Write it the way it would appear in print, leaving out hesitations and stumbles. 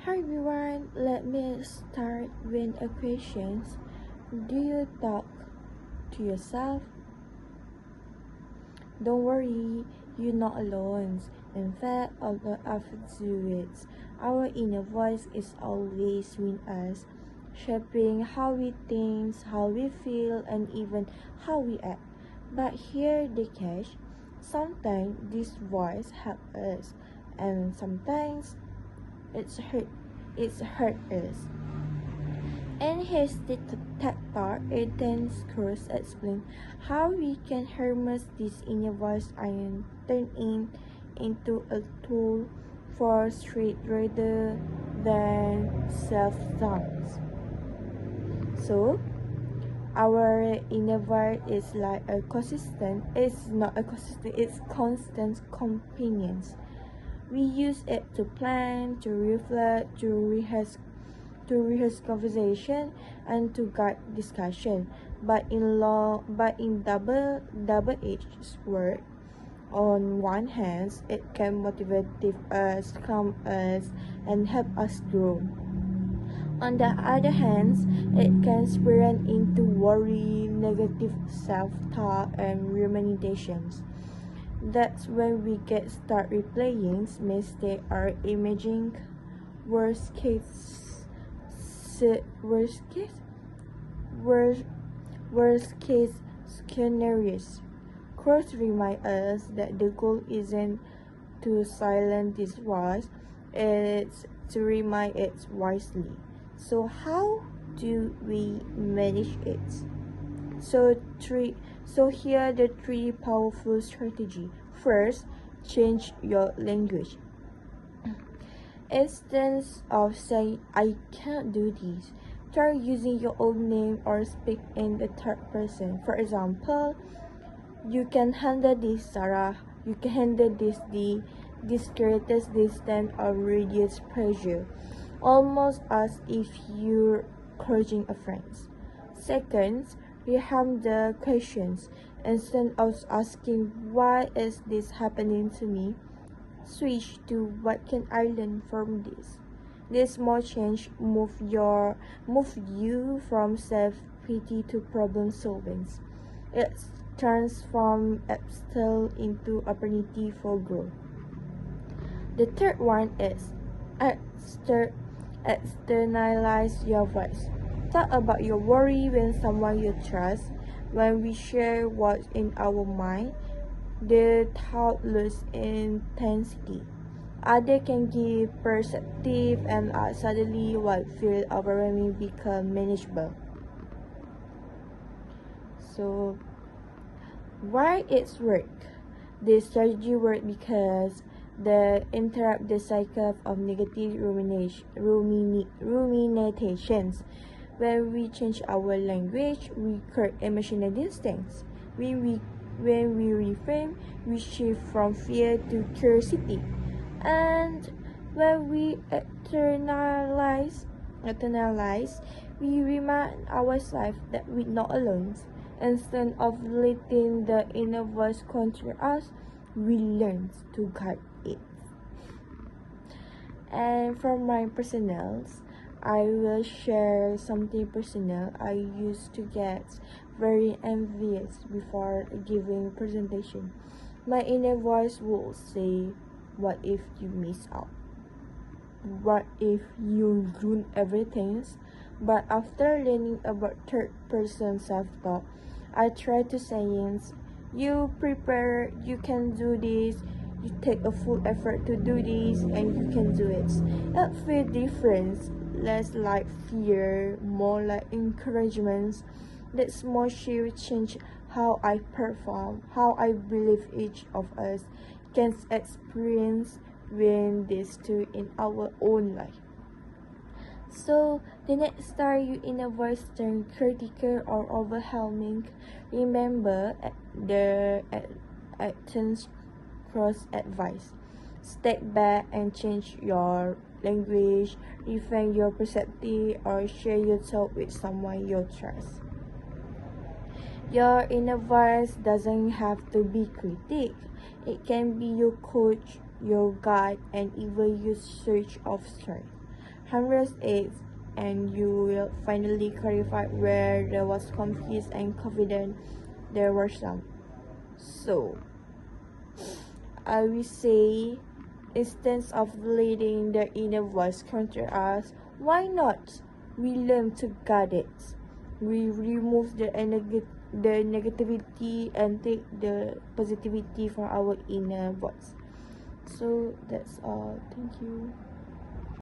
Hi everyone, let me start with a question. Do you talk to yourself? Don't worry, you're not alone. In fact, all of us do it. Our inner voice is always with us, shaping how we think, how we feel, and even how we act. But here the catch, sometimes this voice helps us, and sometimes it's hurt us. In his TED Talk, Ethan Cruz explained how we can harness this inner voice and turn it into a tool for strength rather than self-doubt. So, our inner voice is like a consistent, it's not a consistent, it's constant companions. We use it to plan, to reflect, to rehearse conversation and to guide discussion. But in double-edged sword, on one hand, it can motivate us, calm us, and help us grow. On the other hand, it can spiral into worry, negative self-talk, and ruminations. That's when we get start replaying mistakes or imagining worst case worst case worst, worst case scenarios. Cross remind us that the goal isn't to silence this voice, it's to remind it wisely. So how do we manage it? So here are the three powerful strategy. First, change your language. Instead of saying I can't do this, try using your own name or speak in the third person. For example, you can handle this, Sarah. You can handle this creates distance or reduce pressure, almost as if you're encouraging a friend. Second, reframe the questions. Instead of asking why is this happening to me, switch to what can I learn from this. This small change move you from self-pity to problem solving. It turns from obstacle into opportunity for growth. The third one is externalize your voice. Talk about your worry when someone you trust. When we share what's in our mind, the thought loses intensity. Others can give perspective, and suddenly what feels overwhelming become manageable. So, why it's work? This strategy work because they interrupt the cycle of negative ruminations. When we change our language, we create emotional distance. When we reframe, we shift from fear to curiosity. And when we internalize, we remind ourselves that we're not alone. Instead of letting the inner voice control us, we learn to guide it. And from my personals, I will share something personal. I used to get very envious before giving presentation. My inner voice will say, what if you miss out? What if you ruin everything? But after learning about third person self-talk, I try to say, you prepare, you can do this, you take a full effort to do this, and you can do it. It feels different, less like fear, more like encouragement. That small shift change how I perform, how I believe each of us can experience when this too in our own life. So, the next time you in a voice turn critical or overwhelming, remember the Acton's cross advice. Step back and change your language, refine your perspective, or share your thought with someone you trust. Your inner voice doesn't have to be critic. It can be your coach, your guide, and even your search of strength. harmless acts, and you will finally clarify where there was confused and confident there were some. So, I will say, instead of letting the inner voice counter us, why not we learn to guard it? We remove the negativity and take the positivity from our inner voice. So that's all. Thank you.